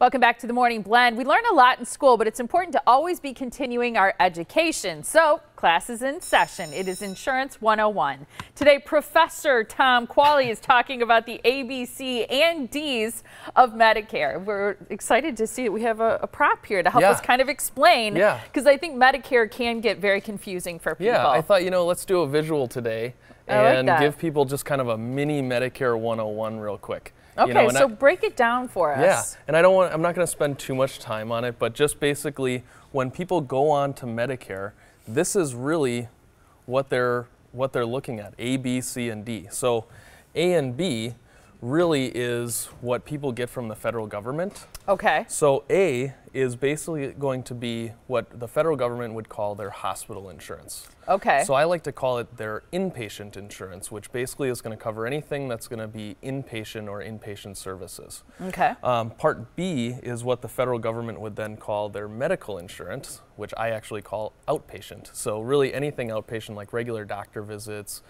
Welcome back to the Morning Blend. We learn a lot in school, but it's important to always be continuing our education. So, class is in session. It is Insurance 101. Today, Professor Tom Qualley is talking about the A, B, C, and D's of Medicare. We're excited to see that we have a prop here to help us kind of explain, because I think Medicare can get very confusing for people. Yeah, I thought, let's do a visual today and give people just kind of a mini Medicare 101 real quick. Okay, so break it down for us. Yeah, and I'm not going to spend too much time on it, but just basically when people go on to Medicare, this is really what they're looking at, A, B, C, and D. So A and B really is what people get from the federal government. Okay. So A is basically going to be what the federal government would call their hospital insurance. Okay. So I like to call it their inpatient insurance, which basically is going to cover anything that's going to be inpatient or inpatient services. Okay. Part B is what the federal government would then call their medical insurance, which I actually call outpatient. So really anything outpatient like regular doctor visits,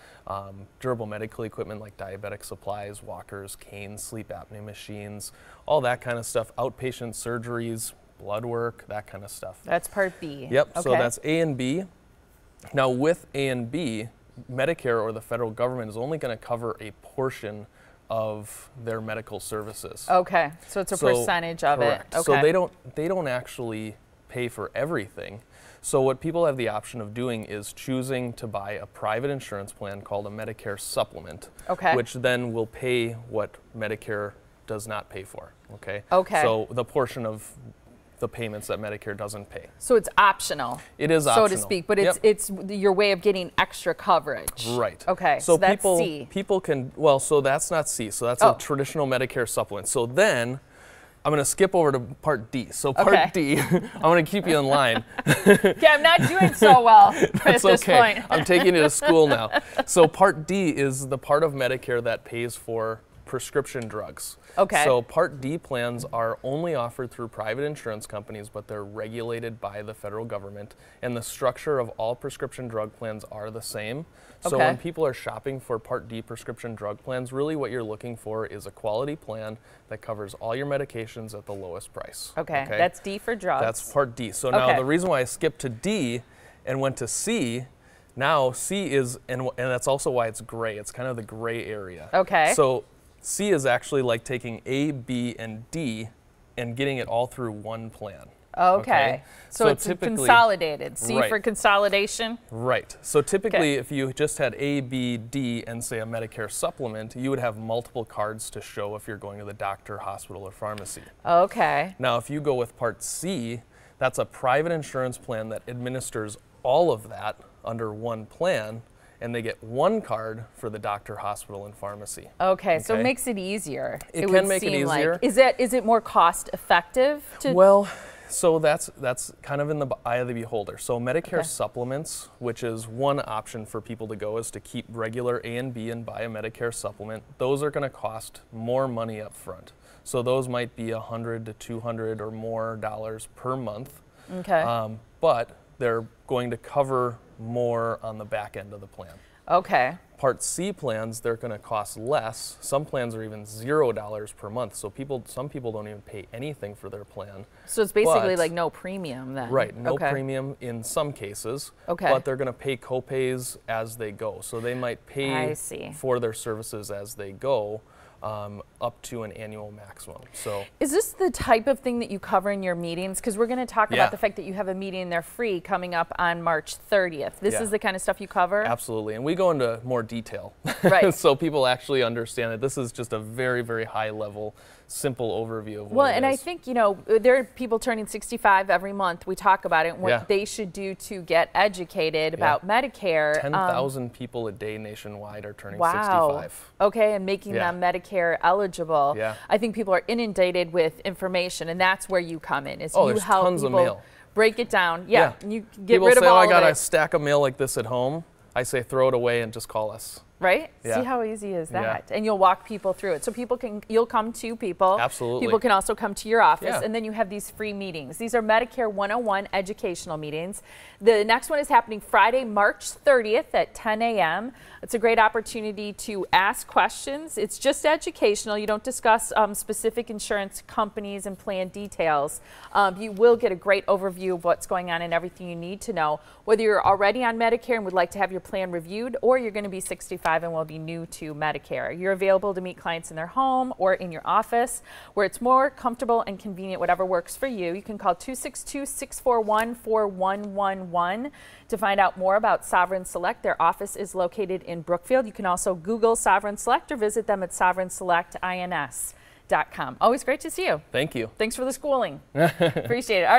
durable medical equipment like diabetic supplies, walkers, canes, sleep apnea machines, all that kind of stuff, outpatient surgeries, blood work, that kind of stuff. That's Part B. Yep, okay. So that's A and B. Now with A and B, Medicare or the federal government is only going to cover a portion of their medical services. Okay, so it's a percentage of it. Okay. So they don't actually pay for everything. So what people have the option of doing is choosing to buy a private insurance plan called a Medicare supplement, which then will pay what Medicare does not pay for. Okay. Okay. So the portion of the payments that Medicare doesn't pay. So it's optional. It is optional, so to speak, but it's your way of getting extra coverage. Right. Okay. So that's C. People can, well, so that's not C. So that's a traditional Medicare supplement. So then I'm going to skip over to Part D. So Part D, I'm going to keep you in line. Okay, I'm not doing so well at this point. I'm taking you to school now. So Part D is the part of Medicare that pays for prescription drugs. Okay. So Part D plans are only offered through private insurance companies, but they're regulated by the federal government, and the structure of all prescription drug plans are the same. So when people are shopping for Part D prescription drug plans, really what you're looking for is a quality plan that covers all your medications at the lowest price. Okay, that's D for drugs. That's Part D. So now the reason why I skipped to D and went to C, now C is, and that's also why it's gray. It's kind of the gray area. Okay. So C is actually like taking A, B, and D and getting it all through one plan. Okay. So it's consolidated. C for consolidation? Right. So typically if you just had A, B, D, and say a Medicare supplement, you would have multiple cards to show if you're going to the doctor, hospital, or pharmacy. Okay. Now if you go with Part C, that's a private insurance plan that administers all of that under one plan, and they get one card for the doctor, hospital, and pharmacy. Okay, so it makes it easier. It can make it easier. Like. Is it more cost effective? Well, so that's kind of in the eye of the beholder. So Medicare supplements, which is one option for people to go, is to keep regular A and B and buy a Medicare supplement. Those are going to cost more money up front. So those might be $100 to $200 or more dollars per month. Okay. But they're going to cover more on the back end of the plan. Okay. Part C plans, they're going to cost less. Some plans are even $0 per month. So some people don't even pay anything for their plan. So it's basically like no premium then. Right, no premium in some cases. Okay. But they're going to pay copays as they go. So they might pay for their services as they go. Up to an annual maximum. So is this the type of thing that you cover in your meetings? Because we're going to talk about the fact that you have a meeting there free coming up on March 30th. This is the kind of stuff you cover? Absolutely, and we go into more detail. Right. So people actually understand it. This is just a very, very high level, simple overview of what it is. And I think, there are people turning 65 every month. We talk about it and what they should do to get educated about Medicare. 10,000 people a day nationwide are turning 65. Okay, and making them Medicare eligible. Yeah. I think people are inundated with information, and that's where you come in. Is you there's help tons people of mail. Break it down. Yeah. You get people rid of all I of got it. a stack of mail like this at home. I say throw it away and just call us. Right? Yeah. See how easy is that? Yeah. And you'll walk people through it. So you'll come to people. Absolutely. People can also come to your office. Yeah. And then you have these free meetings. These are Medicare 101 educational meetings. The next one is happening Friday, March 30th at 10 a.m. It's a great opportunity to ask questions. It's just educational. You don't discuss specific insurance companies and plan details. You will get a great overview of what's going on and everything you need to know, whether you're already on Medicare and would like to have your plan reviewed, or you're going to be 65 and will be new to Medicare. You're available to meet clients in their home or in your office where it's more comfortable and convenient, whatever works for you. You can call 262-641-4111 to find out more about Sovereign Select. Their office is located in Brookfield. You can also Google Sovereign Select or visit them at sovereignselectins.com. Always great to see you. Thank you. Thanks for the schooling. Appreciate it. All right.